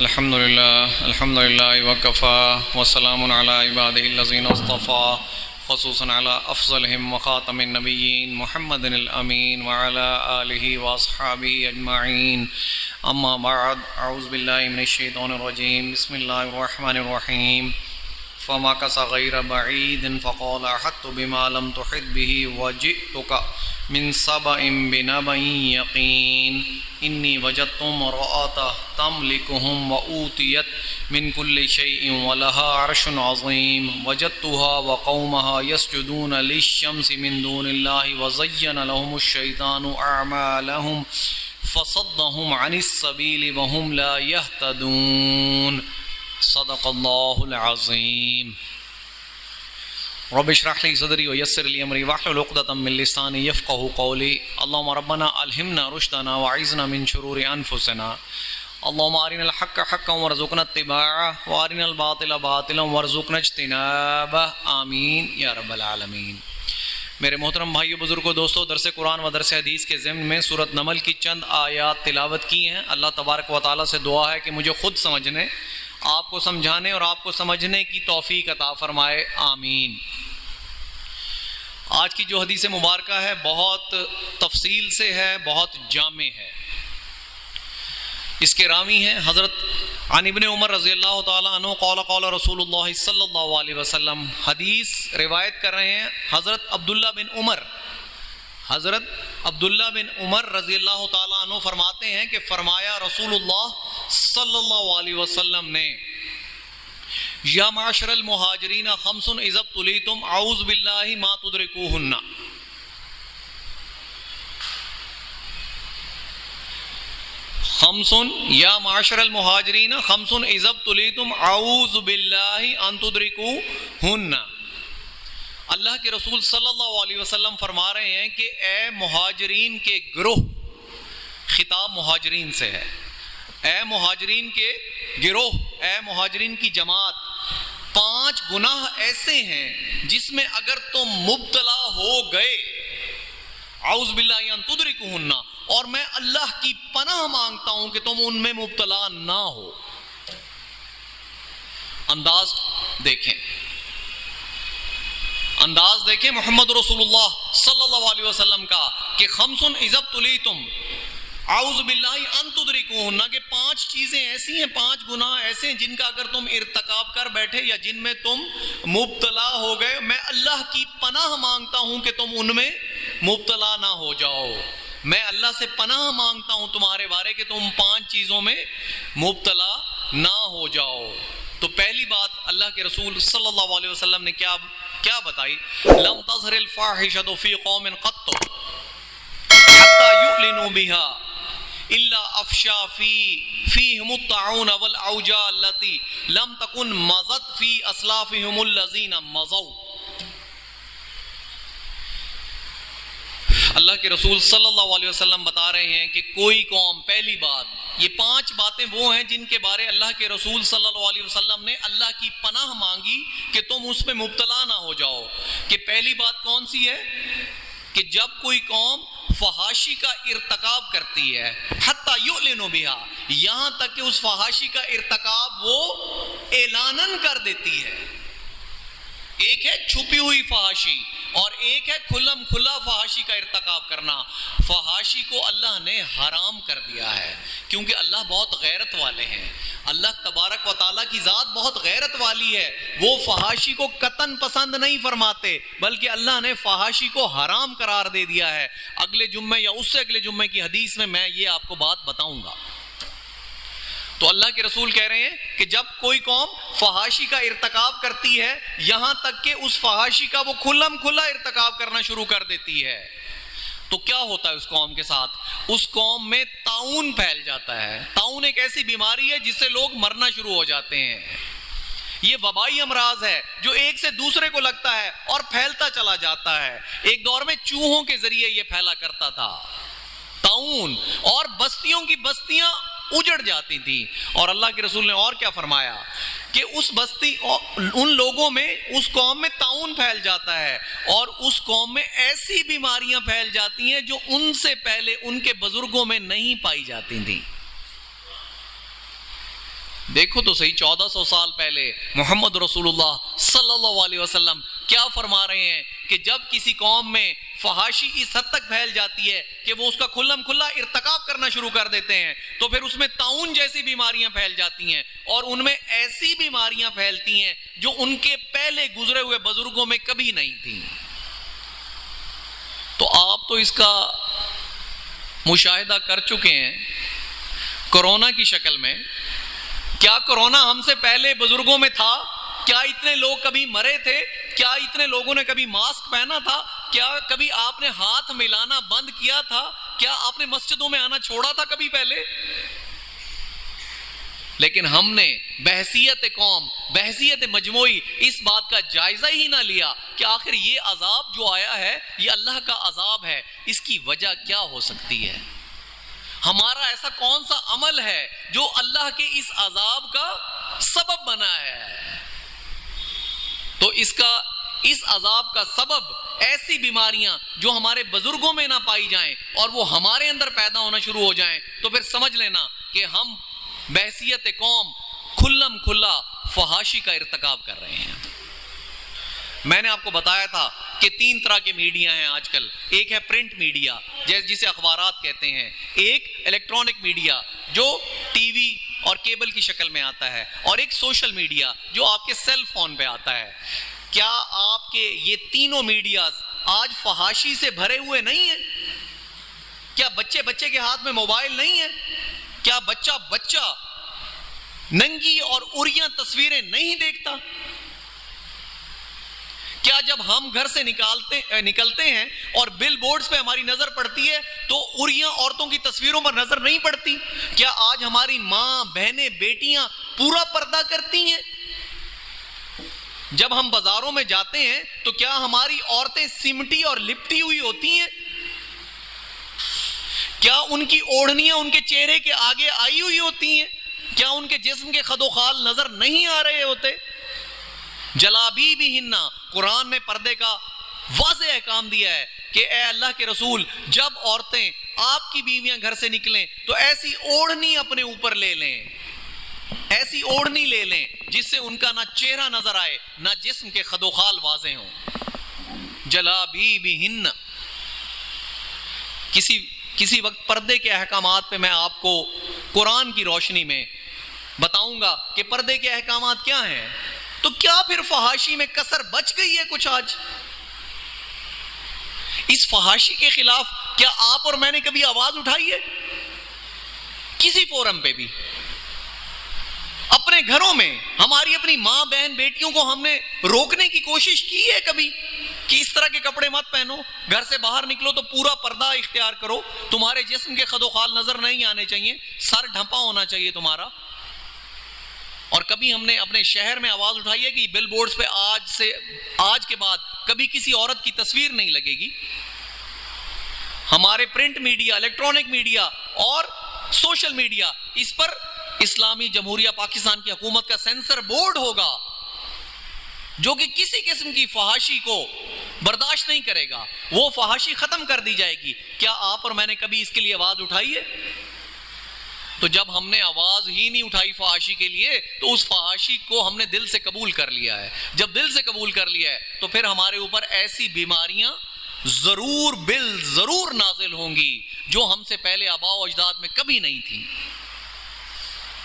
الحمدللہ وکفا وسلام علی عبادہ الذین اصطفیٰ خصوصاً علی افضلہم وخاتم النبیین محمد الامین وعلی آلہ واصحابہ اجمعین اما بعد اعوذ باللہ من الشیطان الرجیم بسم اللہ الرحمن الرحیم فمکث غیر بعید فقال احطت بما لم تحط به وجئتک من سبأ بنبأ یقین انی وجدت امرأة تملکهم وأوتیت من كل شيء ولها عرش عظیم وجدتها وقومها يسجدون للشمس من دون الله وزين لهم الشيطان أعمالهم فصدهم عن السبيل وهم لا يهتدون صدق الله العظیم رب اشرح لي صدري ويسر لي امري واحلل عقدة من لساني يفقهوا قولي اللهم ربنا الهمنا رشدنا واعذنا من شرور انفسنا اللهم ارنا الحق حقا وارزقنا اتباعه وارنا الباطل باطلا وارزقنا اجتنابه آمین یا رب العالمین۔ میرے محترم بھائیو بزرگوں دوستو، درس قرآن و درس حدیث کے ضمن میں سورۃ نمل کی چند آیات تلاوت کی ہیں۔ اللہ تبارک و تعالیٰ سے دعا ہے کہ مجھے خود سمجھنے، آپ کو سمجھانے اور آپ کو سمجھنے کی توفیق عطا فرمائے، آمین۔ آج کی جو حدیث مبارکہ ہے بہت تفصیل سے ہے، بہت جامع ہے۔ اس کے راوی ہیں حضرت عن ابن عمر رضی اللہ تعالیٰ عنہ قال قال رسول اللہ صلی اللہ علیہ وسلم، حدیث روایت کر رہے ہیں حضرت عبداللہ بن عمر۔ حضرت عبداللہ بن عمر رضی اللہ تعالیٰ عنہ فرماتے ہیں کہ فرمایا رسول اللہ صلی اللہ علیہ وسلم نے، یا معاشر المہاجرین خمس اذا ابتلیتم اعوذ باللہ ما تدرکوہن۔ خمس یا معاشر المہاجرین خمس اذا ابتلیتم اعوذ باللہ ان تدرکوہن۔ اللہ کے رسول صلی اللہ علیہ وسلم فرما رہے ہیں کہ اے مہاجرین کے گروہ، خطاب مہاجرین سے ہے، اے مہاجرین کے گروہ، اے مہاجرین کی جماعت، 5 گناہ ایسے ہیں جس میں اگر تم مبتلا ہو گئے، اعوذ باللہ ان تدرکوہن، اور میں اللہ کی پناہ مانگتا ہوں کہ تم ان میں مبتلا نہ ہو۔ انداز دیکھیں، انداز دیکھیں محمد رسول اللہ صلی اللہ علیہ وسلم کا کہ خمس اذا ابتلیتم اعوذ باللہ ان تدرکوہن، کہ 5 چیزیں ایسی ہیں، 5 گناہ ایسے ہیں جن کا اگر تم ارتکاب کر بیٹھے یا جن میں تم مبتلا ہو گئے، میں اللہ کی پناہ مانگتا ہوں کہ تم ان میں مبتلا نہ ہو جاؤ۔ میں اللہ سے پناہ مانگتا ہوں تمہارے بارے کہ تم 5 چیزوں میں مبتلا نہ ہو جاؤ۔ تو پہلی بات اللہ کے رسول صلی اللہ علیہ وسلم نے کیا بتائی؟ لم تظہر الفاحشۃ فی قوم قط حتی یعلنوا بها الا افشا فیہم الطاعون والاوجاع التي لم تکن مضت فی اسلافہم الذین مضوا۔ اللہ کے رسول صلی اللہ علیہ وسلم بتا رہے ہیں کہ کوئی قوم، پہلی بات، یہ 5 باتیں وہ ہیں جن کے بارے اللہ کے رسول صلی اللہ علیہ وسلم نے اللہ کی پناہ مانگی کہ تم اس میں مبتلا نہ ہو جاؤ۔ کہ پہلی بات کون سی ہے؟ کہ جب کوئی قوم فحاشی کا ارتکاب کرتی ہے، حتی یعلنوا بہا، یہاں تک کہ اس فحاشی کا ارتکاب وہ اعلاناً کر دیتی ہے۔ ایک ہے چھپی ہوئی فحاشی اور ایک ہے کھلم کھلا فحاشی کا ارتکاب کرنا۔ فحاشی کو اللہ نے حرام کر دیا ہے کیونکہ اللہ بہت غیرت والے ہیں، اللہ تبارک و تعالیٰ کی ذات بہت غیرت والی ہے، وہ فحاشی کو قطعاً پسند نہیں فرماتے، بلکہ اللہ نے فحاشی کو حرام قرار دے دیا ہے۔ اگلے جمعے یا اس سے اگلے جمعے کی حدیث میں یہ آپ کو بات بتاؤں گا۔ تو اللہ کے رسول کہہ رہے ہیں کہ جب کوئی قوم فحاشی کا ارتکاب کرتی ہے، یہاں تک کہ اس فحاشی کا وہ کھلم کھلا ارتکاب کرنا شروع کر دیتی ہے، تو کیا ہوتا ہے اس قوم کے ساتھ؟ اس قوم میں طاعون پھیل جاتا ہے۔ طاعون ایک ایسی بیماری ہے جس سے لوگ مرنا شروع ہو جاتے ہیں۔ یہ وبائی امراض ہے جو ایک سے دوسرے کو لگتا ہے اور پھیلتا چلا جاتا ہے۔ ایک دور میں چوہوں کے ذریعے یہ پھیلا کرتا تھا طاعون، اور بستیوں کی بستیاں اجڑ جاتی تھی۔ اور اللہ کے رسول نے اور کیا فرمایا کہ اس بستی، ان لوگوں میں، اس قوم میں طاعون پھیل جاتا ہے اور اس قوم میں ایسی بیماریاں پھیل جاتی ہیں جو ان سے پہلے ان کے بزرگوں میں نہیں پائی جاتی تھیں۔ دیکھو تو صحیح 1400 سال پہلے محمد رسول اللہ صلی اللہ علیہ وسلم کیا فرما رہے ہیں کہ جب کسی قوم میں فحاشی اس حد تک پھیل جاتی ہے کہ وہ اس کا کھلم کھلا ارتکاب کرنا شروع کر دیتے ہیں تو پھر اس میں طاعون جیسی بیماریاں پھیل جاتی ہیں، اور ان میں ایسی بیماریاں پھیلتی ہیں جو ان کے پہلے گزرے ہوئے بزرگوں میں کبھی نہیں تھیں۔ تو آپ تو اس کا مشاہدہ کر چکے ہیں کورونا کی شکل میں۔ کیا کورونا ہم سے پہلے بزرگوں میں تھا؟ کیا اتنے لوگ کبھی مرے تھے؟ کیا اتنے لوگوں نے کبھی ماسک پہنا تھا؟ کیا کبھی آپ نے ہاتھ ملانا بند کیا تھا؟ کیا آپ نے مسجدوں میں آنا چھوڑا تھا کبھی پہلے؟ لیکن ہم نے بحیثیت قوم، بحیثیت مجموعی اس بات کا جائزہ ہی نہ لیا کہ آخر یہ عذاب جو آیا ہے یہ اللہ کا عذاب ہے، اس کی وجہ کیا ہو سکتی ہے؟ ہمارا ایسا کون سا عمل ہے جو اللہ کے اس عذاب کا سبب بنا ہے؟ تو اس عذاب کا سبب ایسی بیماریاں جو ہمارے بزرگوں میں نہ پائی جائیں اور وہ ہمارے اندر پیدا ہونا شروع ہو جائیں تو پھر سمجھ لینا کہ ہم بحیثیت قوم کھلم کھلا فحاشی کا ارتکاب کر رہے ہیں۔ میں نے آپ کو بتایا تھا کہ 3 طرح کے میڈیا ہیں آج کل۔ ایک ہے پرنٹ میڈیا جسے اخبارات کہتے ہیں، ایک الیکٹرانک میڈیا جو ٹی وی اور کیبل کی شکل میں آتا ہے، اور ایک سوشل میڈیا جو آپ کے سیل فون پہ آتا ہے۔ کیا آپ کے یہ تینوں میڈیاز آج فحاشی سے بھرے ہوئے نہیں ہیں؟ کیا بچے کے ہاتھ میں موبائل نہیں ہے؟ کیا بچہ ننگی اور عریاں تصویریں نہیں دیکھتا؟ کیا جب ہم گھر سے نکلتے ہیں اور بل بورڈز پہ ہماری نظر پڑتی ہے تو عریاں عورتوں کی تصویروں پر نظر نہیں پڑتی؟ کیا آج ہماری ماں، بہنیں، بیٹیاں پورا پردہ کرتی ہیں؟ جب ہم بازاروں میں جاتے ہیں تو کیا ہماری عورتیں سمٹی اور لپٹی ہوئی ہوتی ہیں؟ کیا ان کی اوڑھنیاں ان کے چہرے کے آگے آئی ہوئی ہوتی ہیں؟ کیا ان کے جسم کے خد و خال نظر نہیں آ رہے ہوتے؟ جلابیبہن، قرآن نے پردے کا واضح احکام دیا ہے کہ اے اللہ کے رسول، جب عورتیں، آپ کی بیویاں گھر سے نکلیں تو ایسی اوڑھنی اپنے اوپر لے لیں، ایسی اوڑھنی لے لیں جس سے ان کا نہ چہرہ نظر آئے نہ جسم کے خد و خال واضح ہوں۔ جلابیبہن۔ کسی وقت پردے کے احکامات پہ میں آپ کو قرآن کی روشنی میں بتاؤں گا کہ پردے کے احکامات کیا ہیں۔ تو کیا پھر فحاشی میں کسر بچ گئی ہے کچھ آج؟ اس فحاشی کے خلاف کیا آپ اور میں نے کبھی آواز اٹھائی ہے؟ کسی فورم پہ بھی؟ اپنے گھروں میں ہماری اپنی ماں، بہن، بیٹیوں کو ہم نے روکنے کی کوشش کی ہے کبھی کہ اس طرح کے کپڑے مت پہنو، گھر سے باہر نکلو تو پورا پردہ اختیار کرو، تمہارے جسم کے خد و خال نظر نہیں آنے چاہیے، سر ڈھانپا ہونا چاہیے تمہارا؟ اور کبھی ہم نے اپنے شہر میں آواز اٹھائی ہے کہ بل بورڈز پہ آج کے بعد کبھی کسی عورت کی تصویر نہیں لگے گی؟ ہمارے پرنٹ میڈیا، الیکٹرانک میڈیا اور سوشل میڈیا، اس پر اسلامی جمہوریہ پاکستان کی حکومت کا سینسر بورڈ ہوگا جو کہ کسی قسم کی فحاشی کو برداشت نہیں کرے گا، وہ فحاشی ختم کر دی جائے گی۔ کیا آپ اور میں نے کبھی اس کے لیے آواز اٹھائی ہے؟ تو جب ہم نے آواز ہی نہیں اٹھائی فحاشی کے لیے تو اس فحاشی کو ہم نے دل سے قبول کر لیا ہے۔ جب دل سے قبول کر لیا ہے تو پھر ہمارے اوپر ایسی بیماریاں ضرور نازل ہوں گی جو ہم سے پہلے آباء و اجداد میں کبھی نہیں تھیں۔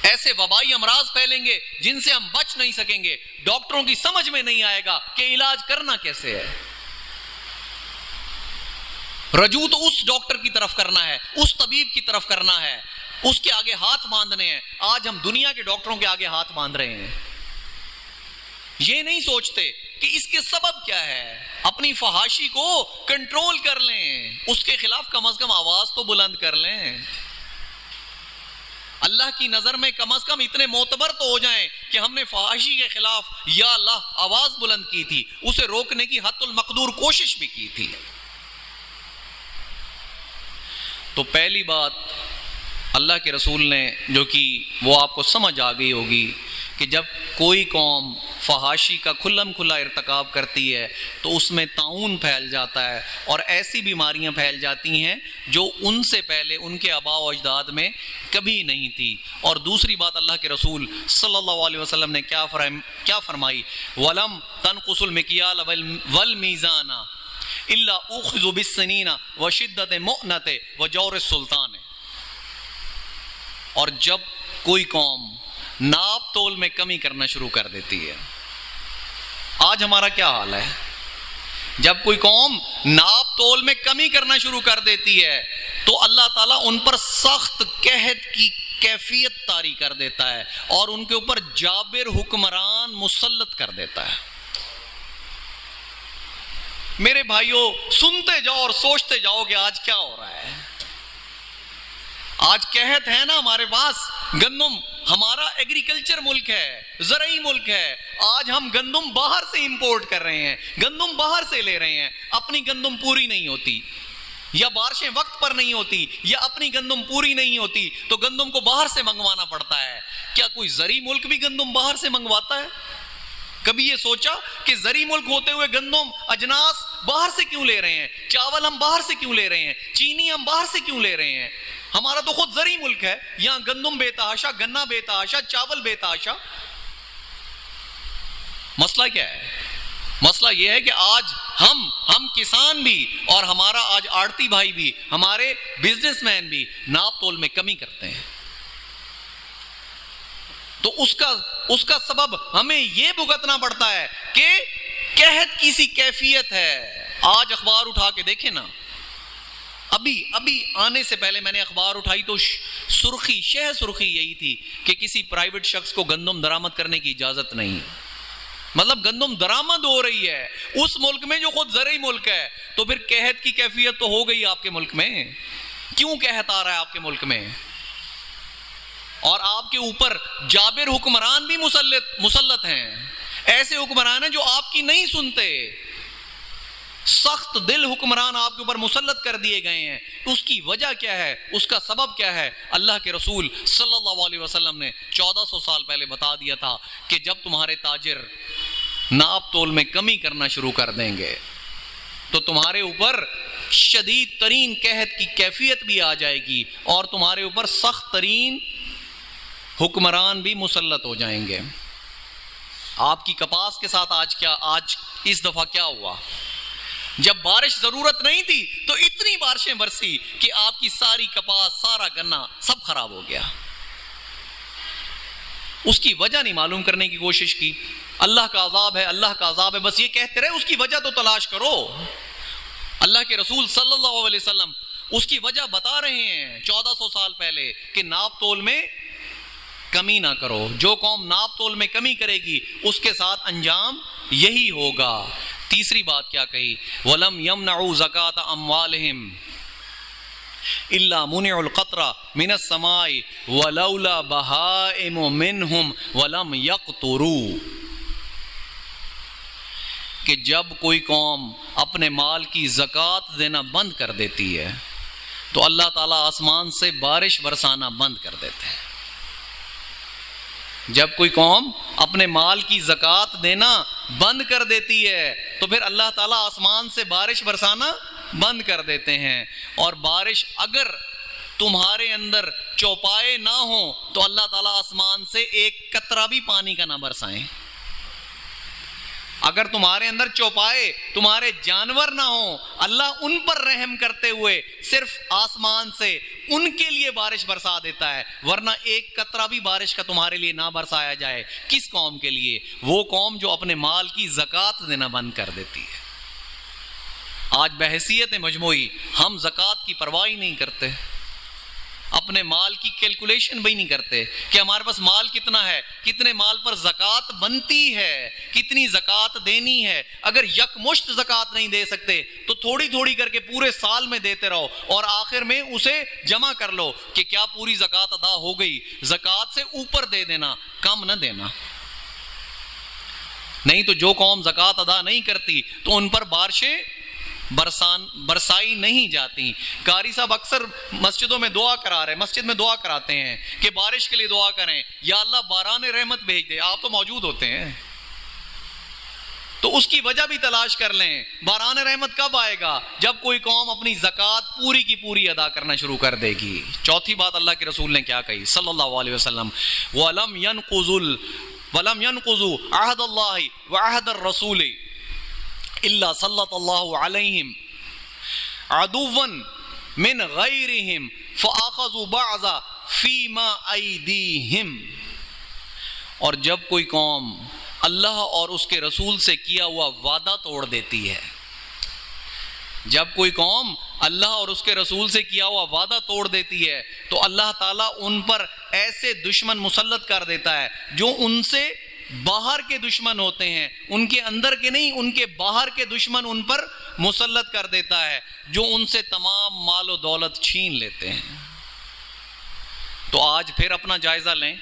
ایسے وبائی امراض پھیلیں گے جن سے ہم بچ نہیں سکیں گے، ڈاکٹروں کی سمجھ میں نہیں آئے گا کہ علاج کرنا کیسے ہے۔ رجوع تو اس ڈاکٹر کی طرف کرنا ہے، اس طبیب کی طرف کرنا ہے، اس کے آگے ہاتھ باندھنے ہیں۔ آج ہم دنیا کے ڈاکٹروں کے آگے ہاتھ باندھ رہے ہیں، یہ نہیں سوچتے کہ اس کے سبب کیا ہے۔ اپنی فحاشی کو کنٹرول کر لیں، اس کے خلاف کم از کم آواز تو بلند کر لیں۔ اللہ کی نظر میں کم از کم اتنے معتبر تو ہو جائیں کہ ہم نے فحاشی کے خلاف یا اللہ آواز بلند کی تھی، اسے روکنے کی حد المقدور کوشش بھی کی تھی۔ تو پہلی بات اللہ کے رسول نے جو کی وہ آپ کو سمجھ آ گئی ہوگی کہ جب کوئی قوم فحاشی کا کھلم کھلا ارتکاب کرتی ہے تو اس میں طاعون پھیل جاتا ہے اور ایسی بیماریاں پھیل جاتی ہیں جو ان سے پہلے ان کے آباء و اجداد میں کبھی نہیں تھی۔ اور دوسری بات اللہ کے رسول صلی اللہ علیہ وسلم نے کیا فرمائی، وَلَمْ تَنْقُصُ الْمِكْيَالَ وَالْمِيزَانَ إِلَّا أُخْذُوا بِالسِّنِينَ وَشِدَّةِ مُؤْنَةِ وَجَوْرِ السُّلْطَانِ۔ اور جب کوئی قوم ناپ تول میں کمی کرنا شروع کر دیتی ہے، آج ہمارا کیا حال ہے؟ جب کوئی قوم ناپ تول میں کمی کرنا شروع کر دیتی ہے تو اللہ تعالیٰ ان پر سخت قحط کی کیفیت طاری کر دیتا ہے اور ان کے اوپر جابر حکمران مسلط کر دیتا ہے۔ میرے بھائیوں، سنتے جاؤ اور سوچتے جاؤ کہ آج کیا ہو رہا ہے۔ آج قحط ہے نا ہمارے پاس، گندم ہمارا ایگریکلچر ملک ہے، زرعی ملک ہے، آج ہم گندم باہر سے امپورٹ کر رہے ہیں، گندم باہر سے لے رہے ہیں، اپنی گندم پوری نہیں ہوتی، یا بارشیں وقت پر نہیں ہوتی، یا اپنی گندم پوری نہیں ہوتی تو گندم کو باہر سے منگوانا پڑتا ہے۔ کیا کوئی زرعی ملک بھی گندم باہر سے منگواتا ہے؟ کبھی یہ سوچا کہ زرعی ملک ہوتے ہوئے گندم اجناس باہر سے کیوں لے رہے ہیں؟ چاول ہم باہر سے کیوں لے رہے ہیں؟ چینی ہم باہر سے کیوں لے رہے ہیں؟ ہمارا تو خود زرعی ملک ہے، یہاں گندم بے تحاشا، گنا بے تحاشا، چاول بے تحاشا۔ مسئلہ کیا ہے؟ مسئلہ یہ ہے کہ آج ہم کسان بھی اور ہمارا آج آڑتی بھائی بھی، ہمارے بزنس مین بھی ناپ تول میں کمی کرتے ہیں، تو اس کا سبب ہمیں یہ بھگتنا پڑتا ہے کہ قحط کی سی کیفیت ہے۔ آج اخبار اٹھا کے دیکھیں نا، ابھی آنے سے پہلے میں نے اخبار اٹھائی تو شہ سرخی یہی تھی کہ کسی پرائیویٹ شخص کو گندم درآمد کرنے کی اجازت نہیں۔ مطلب گندم درآمد ہو رہی ہے اس ملک میں جو خود زرعی ملک ہے، تو پھر قحط کی کیفیت تو ہو گئی آپ کے ملک میں۔ کیوں قحط آ رہا ہے آپ کے ملک میں؟ اور آپ کے اوپر جابر حکمران بھی مسلط ہیں، ایسے حکمران ہیں جو آپ کی نہیں سنتے، سخت دل حکمران آپ کے اوپر مسلط کر دیے گئے ہیں۔ اس کی وجہ کیا ہے؟ اس کا سبب کیا ہے؟ اللہ کے رسول صلی اللہ علیہ وسلم نے 1400 سال پہلے بتا دیا تھا کہ جب تمہارے تاجر ناپ تول میں کمی کرنا شروع کر دیں گے تو تمہارے اوپر شدید ترین قحط کی کیفیت بھی آ جائے گی اور تمہارے اوپر سخت ترین حکمران بھی مسلط ہو جائیں گے۔ آپ کی کپاس کے ساتھ آج اس دفعہ کیا ہوا؟ جب بارش ضرورت نہیں تھی تو اتنی بارشیں برسی کہ آپ کی ساری کپاس، سارا گنا سب خراب ہو گیا۔ اس کی وجہ نہیں معلوم کرنے کی کوشش کی۔ اللہ کا عذاب ہے، اللہ کا عذاب ہے، بس یہ کہتے رہے، اس کی وجہ تو تلاش کرو۔ اللہ کے رسول صلی اللہ علیہ وسلم اس کی وجہ بتا رہے ہیں 1400 سال پہلے کہ ناپ تول میں کمی نہ کرو۔ جو قوم ناپ تول میں کمی کرے گی اس کے ساتھ انجام یہی ہوگا۔ تیسری بات کیا کہی؟ وَلَمْ يَمْنَعُوا زَكَاةَ أَمْوَالِهِمْ إِلَّا مُنِعُوا الْقَطْرَ مِنَ السَّمَاءِ وَلَوْلَا بَهَائِمُ مِنْهُمْ وَلَمْ يَقْطُرُوا۔ کہ جب کوئی قوم اپنے مال کی زکوٰۃ دینا بند کر دیتی ہے تو اللہ تعالیٰ آسمان سے بارش برسانا بند کر دیتے ہیں۔ جب کوئی قوم اپنے مال کی زکوٰۃ دینا بند کر دیتی ہے تو پھر اللہ تعالیٰ آسمان سے بارش برسانا بند کر دیتے ہیں، اور بارش اگر تمہارے اندر چوپائے نہ ہوں تو اللہ تعالیٰ آسمان سے ایک قطرہ بھی پانی کا نہ برسائیں۔ اگر تمہارے اندر چوپائے، تمہارے جانور نہ ہوں، اللہ ان پر رحم کرتے ہوئے صرف آسمان سے ان کے لیے بارش برسا دیتا ہے، ورنہ ایک قطرہ بھی بارش کا تمہارے لیے نہ برسایا جائے۔ کس قوم کے لیے؟ وہ قوم جو اپنے مال کی زکوٰۃ دینا بند کر دیتی ہے۔ آج بحیثیت مجموعی ہم زکوٰۃ کی پرواہ ہی نہیں کرتے، اپنے مال کی کیلکولیشن بھی نہیں کرتے کہ ہمارے پاس مال کتنا ہے، کتنے مال پر زکوٰۃ بنتی ہے، کتنی زکوٰۃ دینی ہے۔ اگر یکمشت زکوٰۃ نہیں دے سکتے تو تھوڑی تھوڑی کر کے پورے سال میں دیتے رہو اور آخر میں اسے جمع کر لو کہ کیا پوری زکوٰۃ ادا ہو گئی۔ زکوٰۃ سے اوپر دے دینا، کم نہ دینا۔ نہیں تو جو قوم زکوٰۃ ادا نہیں کرتی تو ان پر بارشیں برسائی نہیں جاتی. قاری صاحب اکثر مسجدوں میں دعا کرا رہے، مسجد میں دعا کراتے ہیں کہ بارش کے لیے دعا کریں، یا اللہ باران رحمت بھیج دے. آپ تو موجود ہوتے ہیں تو اس کی وجہ بھی تلاش کر لیں. باران رحمت کب آئے گا؟ جب کوئی قوم اپنی زکوٰۃ پوری کی پوری ادا کرنا شروع کر دے گی. چوتھی بات اللہ کے رسول نے کیا کہی صلی اللہ علیہ وسلم، وَلَمْ يَنْقُضُوا عَهْدَ اللَّهِ وَعَهْدَ الرَّسُولِ إِلَّا سَلَّطَ اللَّهُ عَلَيْهِمْ عَدُوًّا مِنْ غَيْرِهِمْ فَأَخَذُوا بَعْضَ فِيمَا أَيْدِيهِمْ. اور جب کوئی قوم اللہ اور اس کے رسول سے کیا ہوا وعدہ توڑ دیتی ہے، جب کوئی قوم اللہ اور اس کے رسول سے کیا ہوا وعدہ توڑ دیتی ہے تو اللہ تعالیٰ ان پر ایسے دشمن مسلط کر دیتا ہے جو ان سے باہر کے دشمن ہوتے ہیں، ان کے اندر کے نہیں، ان کے باہر کے دشمن ان پر مسلط کر دیتا ہے، جو ان سے تمام مال و دولت چھین لیتے ہیں. تو آج پھر اپنا جائزہ لیں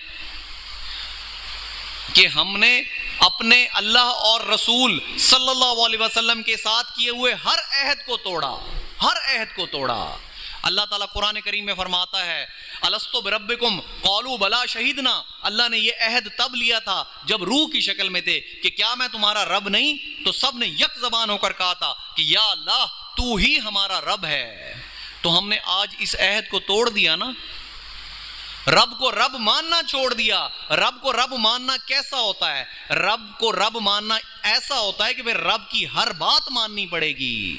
کہ ہم نے اپنے اللہ اور رسول صلی اللہ علیہ وسلم کے ساتھ کیے ہوئے ہر عہد کو توڑا، ہر عہد کو توڑا. اللہ تعالیٰ قرآن کریم میں فرماتا ہے الستو بربکم قالوا بلا شہیدنا. اللہ نے یہ عہد تب لیا تھا جب روح کی شکل میں تھے کہ کیا میں تمہارا رب نہیں؟ تو سب نے یک زبان ہو کر کہا تھا کہ یا اللہ تو ہی ہمارا رب ہے. تو ہم نے آج اس عہد کو توڑ دیا نا، رب کو رب ماننا چھوڑ دیا. رب کو رب ماننا کیسا ہوتا ہے؟ رب کو رب ماننا ایسا ہوتا ہے کہ پھر رب کی ہر بات ماننی پڑے گی.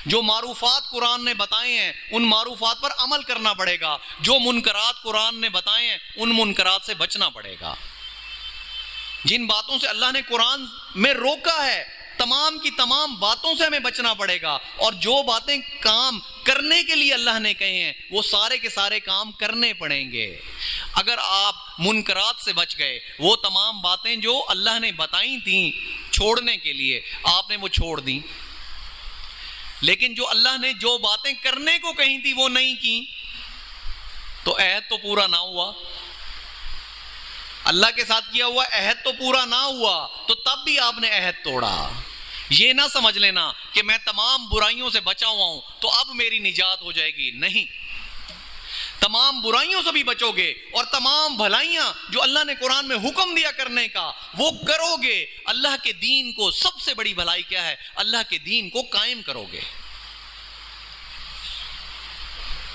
جو معروفات قرآن نے بتائے ہیں ان معروفات پر عمل کرنا پڑے گا، جو منکرات قرآن نے بتائے ہیں ان منکرات سے بچنا پڑے گا. جن باتوں سے اللہ نے قرآن میں روکا ہے تمام کی تمام باتوں سے ہمیں بچنا پڑے گا، اور جو باتیں کام کرنے کے لیے اللہ نے کہے ہیں وہ سارے کے سارے کام کرنے پڑیں گے. اگر آپ منکرات سے بچ گئے، وہ تمام باتیں جو اللہ نے بتائی تھیں چھوڑنے کے لیے آپ نے وہ چھوڑ دیں، لیکن جو اللہ نے جو باتیں کرنے کو کہی تھی وہ نہیں کی، تو عہد تو پورا نہ ہوا. اللہ کے ساتھ کیا ہوا عہد تو پورا نہ ہوا، تو تب بھی آپ نے عہد توڑا. یہ نہ سمجھ لینا کہ میں تمام برائیوں سے بچا ہوا ہوں تو اب میری نجات ہو جائے گی. نہیں، تمام برائیوں سے بھی بچو گے اور تمام بھلائیاں جو اللہ نے قرآن میں حکم دیا کرنے کا وہ کرو گے. اللہ کے دین کو، سب سے بڑی بھلائی کیا ہے؟ اللہ کے دین کو قائم کرو گے.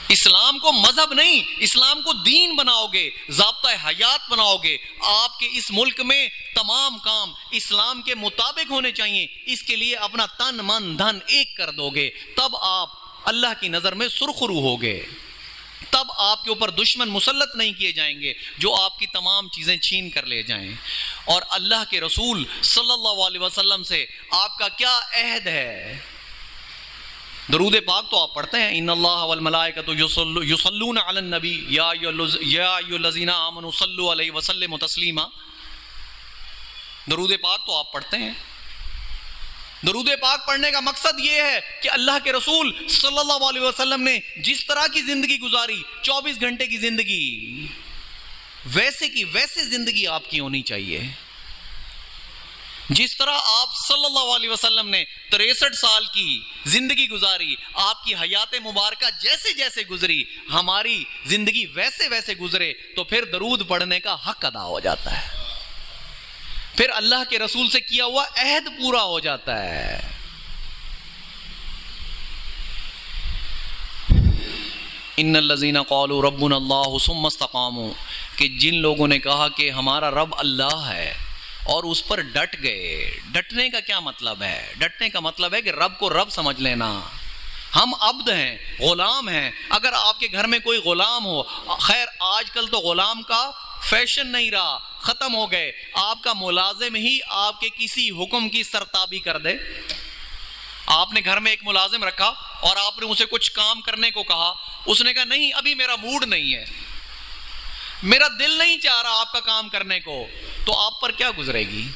اسلام کو مذہب نہیں، اسلام کو دین بناؤ گے، ضابطہ حیات بناؤ گے. آپ کے اس ملک میں تمام کام اسلام کے مطابق ہونے چاہیے. اس کے لیے اپنا تن من دھن ایک کر دو گے، تب آپ اللہ کی نظر میں سرخرو ہوگے. تب آپ کے اوپر دشمن مسلط نہیں کیے جائیں گے جو آپ کی تمام چیزیں چھین کر لے جائیں. اور اللہ کے رسول صلی اللہ علیہ وسلم سے آپ کا کیا عہد ہے؟ درود پاک تو آپ پڑھتے ہیں، ان اللہ والملائکۃ یصلون علی النبی یا ایھا الذین آمنوا صلوا علیہ وسلموا تسلیما. درود پاک تو آپ پڑھتے ہیں. درود پاک پڑھنے کا مقصد یہ ہے کہ اللہ کے رسول صلی اللہ علیہ وسلم نے جس طرح کی زندگی گزاری، 24 گھنٹے کی زندگی، ویسے کی ویسے زندگی آپ کی ہونی چاہیے. جس طرح آپ صلی اللہ علیہ وسلم نے 63 سال کی زندگی گزاری، آپ کی حیات مبارکہ جیسے جیسے گزری، ہماری زندگی ویسے ویسے گزرے تو پھر درود پڑھنے کا حق ادا ہو جاتا ہے، پھر اللہ کے رسول سے کیا ہوا عہد پورا ہو جاتا ہے. ان الذین قالوا ربنا اللہ ثم استقاموا، کہ جن لوگوں نے کہا کہ ہمارا رب اللہ ہے اور اس پر ڈٹ گئے. ڈٹنے کا کیا مطلب ہے؟ ڈٹنے کا مطلب ہے کہ رب کو رب سمجھ لینا. ہم عبد ہیں، غلام ہیں. اگر آپ کے گھر میں کوئی غلام ہو، خیر آج کل تو غلام کا فیشن نہیں رہا، ختم ہو گئے. آپ کا ملازم ہی آپ کے کسی حکم کی سرتابی کر دے. آپ نے گھر میں ایک ملازم رکھا اور آپ نے اسے کچھ کام کرنے کو کہا، اس نے کہا نہیں ابھی میرا موڈ نہیں ہے، میرا دل نہیں چاہ رہا آپ کا کام کرنے کو، تو آپ پر کیا گزرے گی؟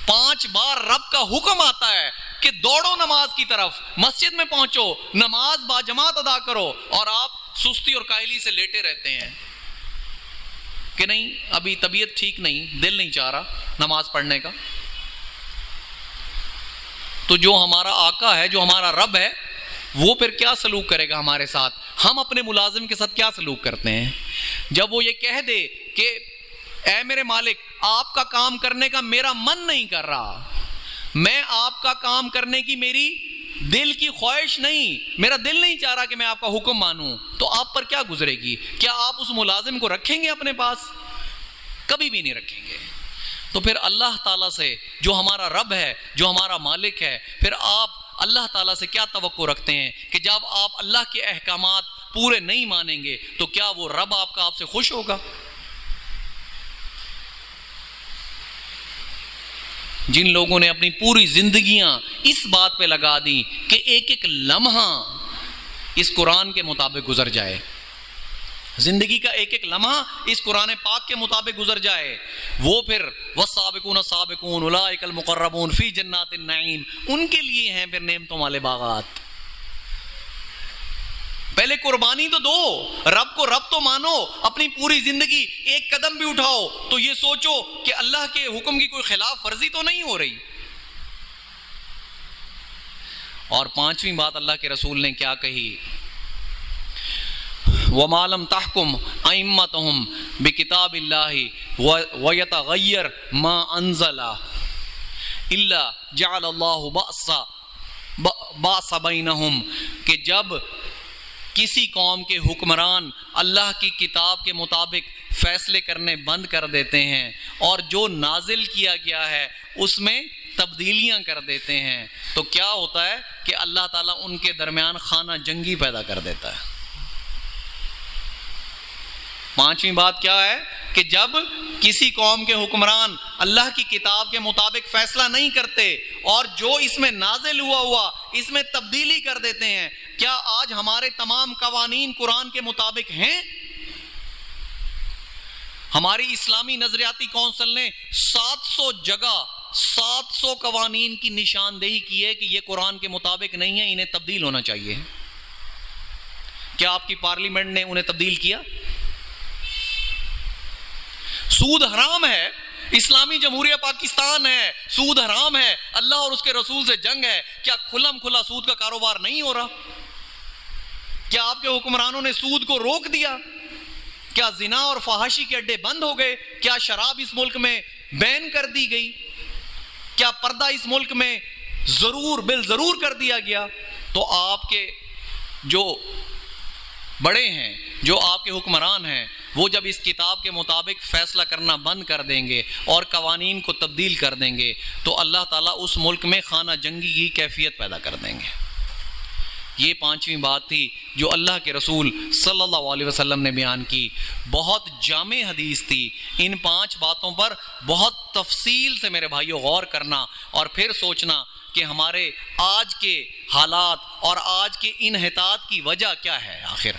5 بار رب کا حکم آتا ہے کہ دوڑو نماز کی طرف، مسجد میں پہنچو، نماز با جماعت ادا کرو، اور آپ سستی اور کاہلی سے لیٹے رہتے ہیں کہ نہیں ابھی طبیعت ٹھیک نہیں، دل نہیں چاہ رہا نماز پڑھنے کا. تو جو ہمارا آقا ہے، جو ہمارا رب ہے، وہ پھر کیا سلوک کرے گا ہمارے ساتھ؟ ہم اپنے ملازم کے ساتھ کیا سلوک کرتے ہیں؟ جب وہ یہ کہہ دے کہ اے میرے مالک، آپ کا کام کرنے کا میرا من نہیں کر رہا، میں آپ کا کام کرنے کی میری دل کی خواہش نہیں، میرا دل نہیں چاہ رہا کہ میں آپ کا حکم مانوں، تو آپ پر کیا گزرے گی؟ کیا آپ اس ملازم کو رکھیں گے اپنے پاس؟ کبھی بھی نہیں رکھیں گے۔ تو پھر اللہ تعالیٰ سے، جو ہمارا رب ہے، جو ہمارا مالک ہے، پھر آپ اللہ تعالیٰ سے کیا توقع رکھتے ہیں کہ جب آپ اللہ کے احکامات پورے نہیں مانیں گے تو کیا وہ رب آپ سے خوش ہوگا؟ جن لوگوں نے اپنی پوری زندگیاں اس بات پہ لگا دیں کہ ایک ایک لمحہ اس قرآن کے مطابق گزر جائے، زندگی کا ایک ایک لمحہ اس قرآن پاک کے مطابق گزر جائے، وہ پھر والسابقون السابقون اولئک المقربون فی جنات النعیم، ان کے لیے ہیں پھر نعمتوں والے باغات۔ پہلے قربانی تو دو، رب کو رب تو مانو، اپنی پوری زندگی ایک قدم بھی اٹھاؤ تو یہ سوچو کہ اللہ کے حکم کی کوئی خلاف ورزی تو نہیں ہو رہی۔ اور پانچویں بات اللہ کے رسول نے کیا کہی؟ وَمَا لَمْ تَحْكُمْ أَئِمَّتُهُمْ بِكِتَابِ اللَّهِ وَيَتَغَيَّرْ مَا أَنزَلَ إِلَّا جَعَلَ اللَّهُ بَأْسَ بَيْنَهُمْ، کہ جب کسی قوم کے حکمران اللہ کی کتاب کے مطابق فیصلے کرنے بند کر دیتے ہیں اور جو نازل کیا گیا ہے اس میں تبدیلیاں کر دیتے ہیں، تو کیا ہوتا ہے کہ اللہ تعالیٰ ان کے درمیان خانہ جنگی پیدا کر دیتا ہے۔ پانچویں بات کیا ہے کہ جب کسی قوم کے حکمران اللہ کی کتاب کے مطابق فیصلہ نہیں کرتے اور جو اس میں نازل ہوا اس میں تبدیلی کر دیتے ہیں، کیا آج ہمارے تمام قوانین قرآن کے مطابق ہیں؟ ہماری اسلامی نظریاتی کونسل نے 700 جگہ 700 قوانین کی نشاندہی کی ہے کہ یہ قرآن کے مطابق نہیں ہے، انہیں تبدیل ہونا چاہیے۔ کیا آپ کی پارلیمنٹ نے انہیں تبدیل کیا؟ سود حرام ہے، اسلامی جمہوریہ پاکستان ہے، سود حرام ہے، اللہ اور اس کے رسول سے جنگ ہے، کیا کھلم کھلا سود کا کاروبار نہیں ہو رہا؟ کیا آپ کے حکمرانوں نے سود کو روک دیا؟ کیا زنا اور فحاشی کے اڈے بند ہو گئے؟ کیا شراب اس ملک میں بین کر دی گئی؟ کیا پردہ اس ملک میں ضرور کر دیا گیا؟ تو آپ کے جو بڑے ہیں، جو آپ کے حکمران ہیں، وہ جب اس کتاب کے مطابق فیصلہ کرنا بند کر دیں گے اور قوانین کو تبدیل کر دیں گے تو اللہ تعالیٰ اس ملک میں خانہ جنگی کی کیفیت پیدا کر دیں گے۔ یہ پانچویں بات تھی جو اللہ کے رسول صلی اللہ علیہ وسلم نے بیان کی، بہت جامع حدیث تھی۔ ان 5 باتوں پر بہت تفصیل سے میرے بھائیوں غور کرنا اور پھر سوچنا کہ ہمارے آج کے حالات اور آج کے انحطاط کی وجہ کیا ہے۔ آخر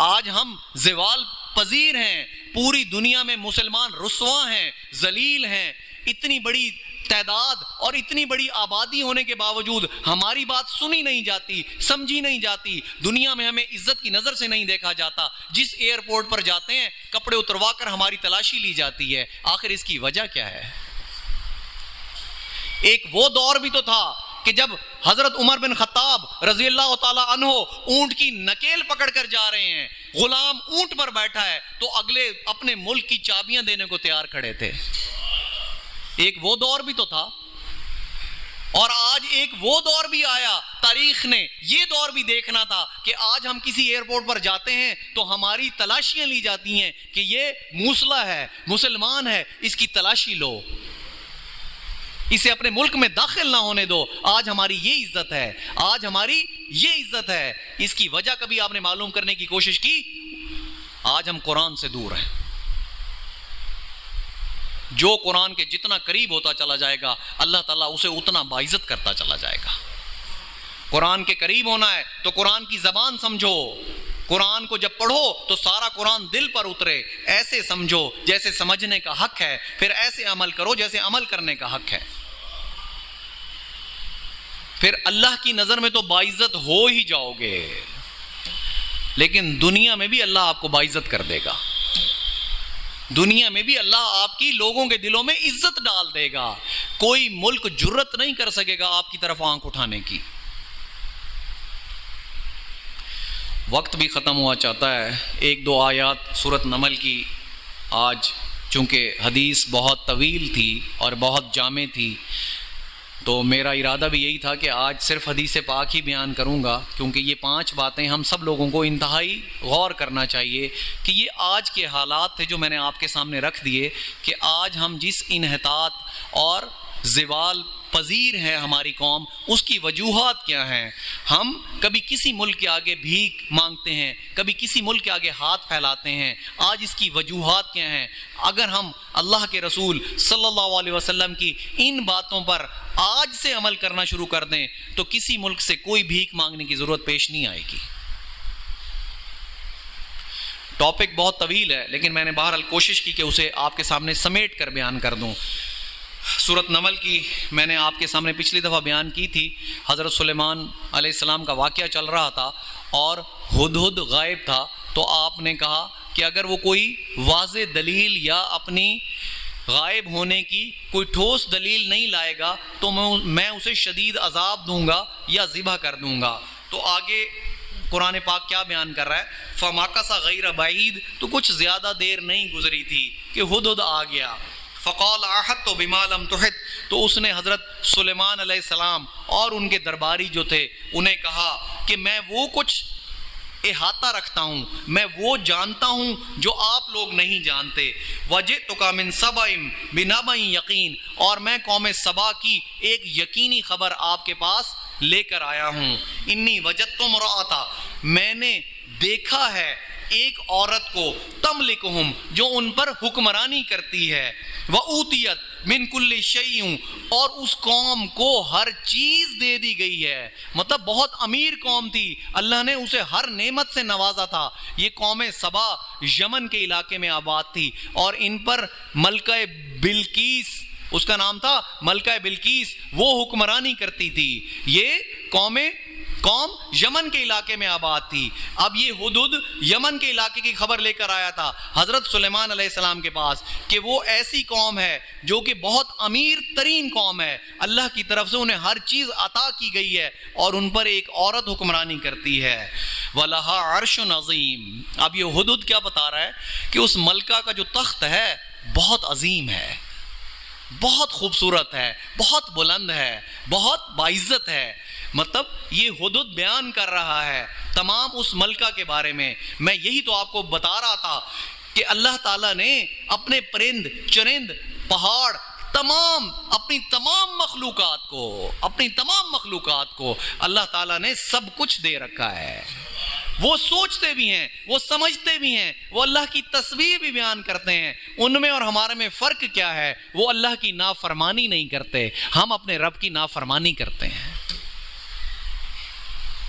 آج ہم زوال پذیر ہیں، پوری دنیا میں مسلمان رسوا ہیں، ذلیل ہیں، اتنی بڑی تعداد اور اتنی بڑی آبادی ہونے کے باوجود ہماری بات سنی نہیں جاتی، سمجھی نہیں جاتی، دنیا میں ہمیں عزت کی نظر سے نہیں دیکھا جاتا، جس ایئرپورٹ پر جاتے ہیں کپڑے اتروا کر ہماری تلاشی لی جاتی ہے۔ آخر اس کی وجہ کیا ہے؟ ایک وہ دور بھی تو تھا کہ جب حضرت عمر بن خطاب رضی اللہ تعالی عنہ اونٹ کی نکیل پکڑ کر جا رہے ہیں، غلام اونٹ پر بیٹھا ہے تو اگلے اپنے ملک کی چابیاں دینے کو تیار کھڑے تھے۔ ایک وہ دور بھی تو تھا، اور آج ایک وہ دور بھی آیا۔ تاریخ نے یہ دور بھی دیکھنا تھا کہ آج ہم کسی ایئرپورٹ پر جاتے ہیں تو ہماری تلاشیاں لی جاتی ہیں کہ یہ موسلا ہے، مسلمان ہے، اس کی تلاشی لو، اسے اپنے ملک میں داخل نہ ہونے دو۔ آج ہماری یہ عزت ہے، آج ہماری یہ عزت ہے۔ اس کی وجہ کبھی آپ نے معلوم کرنے کی کوشش کی؟ آج ہم قرآن سے دور ہیں۔ جو قرآن کے جتنا قریب ہوتا چلا جائے گا اللہ تعالیٰ اسے اتنا باعزت کرتا چلا جائے گا۔ قرآن کے قریب ہونا ہے تو قرآن کی زبان سمجھو، قرآن کو جب پڑھو تو سارا قرآن دل پر اترے، ایسے سمجھو جیسے سمجھنے کا حق ہے، پھر ایسے عمل کرو جیسے عمل کرنے کا حق ہے۔ پھر اللہ کی نظر میں تو باعزت ہو ہی جاؤ گے، لیکن دنیا میں بھی اللہ آپ کو باعزت کر دے گا، دنیا میں بھی اللہ آپ کی لوگوں کے دلوں میں عزت ڈال دے گا۔ کوئی ملک جرت نہیں کر سکے گا آپ کی طرف آنکھ اٹھانے کی۔ وقت بھی ختم ہوا چاہتا ہے، ایک دو آیات سورۃ نمل کی آج، چونکہ حدیث بہت طویل تھی اور بہت جامع تھی، تو میرا ارادہ بھی یہی تھا کہ آج صرف حدیث پاک ہی بیان کروں گا، کیونکہ یہ 5 باتیں ہم سب لوگوں کو انتہائی غور کرنا چاہیے کہ یہ آج کے حالات تھے جو میں نے آپ کے سامنے رکھ دیے، کہ آج ہم جس انحطاط اور زوال پذیر ہے ہماری قوم، اس کی وجوہات کیا ہیں۔ ہم کبھی کسی ملک کے آگے بھیک مانگتے ہیں، کبھی کسی ملک کے آگے ہاتھ پھیلاتے ہیں، آج اس کی وجوہات کیا ہیں۔ اگر ہم اللہ کے رسول صلی اللہ علیہ وسلم کی ان باتوں پر آج سے عمل کرنا شروع کر دیں تو کسی ملک سے کوئی بھیک مانگنے کی ضرورت پیش نہیں آئے گی۔ ٹاپک بہت طویل ہے، لیکن میں نے بہرحال کوشش کی کہ اسے آپ کے سامنے سمیٹ کر بیان کر دوں۔ سورۃ نمل کی میں نے آپ کے سامنے پچھلی دفعہ بیان کی تھی، حضرت سلیمان علیہ السلام کا واقعہ چل رہا تھا اور ہدہد غائب تھا، تو آپ نے کہا کہ اگر وہ کوئی واضح دلیل یا اپنی غائب ہونے کی کوئی ٹھوس دلیل نہیں لائے گا تو میں اسے شدید عذاب دوں گا یا ذبح کر دوں گا۔ تو آگے قرآن پاک کیا بیان کر رہا ہے، فَمَكَثَ غَيْرَ بَعِيدٍ، تو کچھ زیادہ دیر نہیں گزری تھی کہ ہدہد آ گیا۔ فقال احطت بما لم تحط، تو اس نے حضرت سلیمان علیہ السلام اور ان کے درباری جو تھے انہیں کہا کہ میں وہ کچھ احاطہ رکھتا ہوں، میں وہ جانتا ہوں جو آپ لوگ نہیں جانتے۔ وجئتک من سبأ بنبأ یقین، اور میں قوم سبا کی ایک یقینی خبر آپ کے پاس لے کر آیا ہوں۔ انی وجدت امرأۃ، میں نے دیکھا ہے ایک عورت کو، تملکہم، جو ان پر حکمرانی کرتی ہے، وَأُوتِيَتْ مِن كُلِّ شَيْءٍ، اور اس قوم کو ہر چیز دے دی گئی ہے، مطلب بہت امیر قوم تھی، اللہ نے اسے ہر نعمت سے نوازا تھا۔ یہ قوم سبا یمن کے علاقے میں آباد تھی اور ان پر ملکہ بلقیس، اس کا نام تھا ملکہ بلقیس، وہ حکمرانی کرتی تھی۔ یہ قوم یمن کے علاقے میں آباد تھی۔ اب یہ ہدہد یمن کے علاقے کی خبر لے کر آیا تھا حضرت سلیمان علیہ السلام کے پاس کہ وہ ایسی قوم ہے جو کہ بہت امیر ترین قوم ہے، اللہ کی طرف سے انہیں ہر چیز عطا کی گئی ہے اور ان پر ایک عورت حکمرانی کرتی ہے۔ وَلَهَا عَرْشٌ عَظِيمٌ، اب یہ ہدہد کیا بتا رہا ہے کہ اس ملکہ کا جو تخت ہے بہت عظیم ہے، بہت خوبصورت ہے، بہت بلند ہے، بہت باعزت ہے۔ مطلب یہ ہدہد بیان کر رہا ہے تمام اس ملکہ کے بارے میں۔ میں یہی تو آپ کو بتا رہا تھا کہ اللہ تعالیٰ نے اپنے پرند چرند پہاڑ اپنی تمام مخلوقات کو اللہ تعالیٰ نے سب کچھ دے رکھا ہے۔ وہ سوچتے بھی ہیں، وہ سمجھتے بھی ہیں، وہ اللہ کی تصویر بھی بیان کرتے ہیں۔ ان میں اور ہمارے میں فرق کیا ہے؟ وہ اللہ کی نافرمانی نہیں کرتے، ہم اپنے رب کی نافرمانی کرتے ہیں۔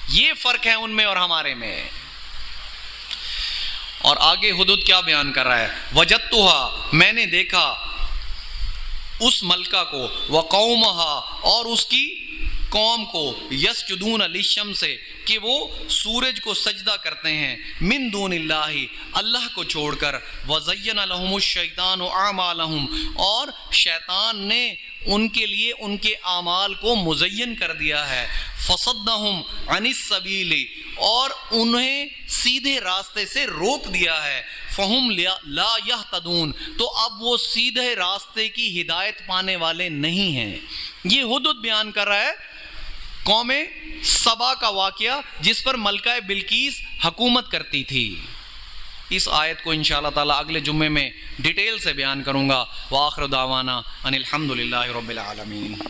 یہ فرق ہے ان میں اور ہمارے میں۔ اور آگے ہدہد کیا بیان کر رہا ہے، وجدتها، میں نے دیکھا اس ملکہ کو، وقومها، اور اس کی قوم کو، یسجدون للشمس، کہ وہ سورج کو سجدہ کرتے ہیں، من دون اللہ، اللہ کو چھوڑ کر، وزین لهم الشیطان اعمالهم، اور شیطان نے ان کے لیے ان کے اعمال کو مزین کر دیا ہے، فصدہم عن السبیل، اور انہیں سیدھے راستے سے روک دیا ہے، فہم لا یہتدون، تو اب وہ سیدھے راستے کی ہدایت پانے والے نہیں ہیں۔ یہ ہدہد بیان کر رہا ہے قوم سبا کا واقعہ جس پر ملکہ بلقیس حکومت کرتی تھی۔ اس آیت کو انشاءاللہ تعالی اگلے جمعے میں ڈیٹیل سے بیان کروں گا۔ وآخر دعوانا ان الحمدللہ رب العالمین۔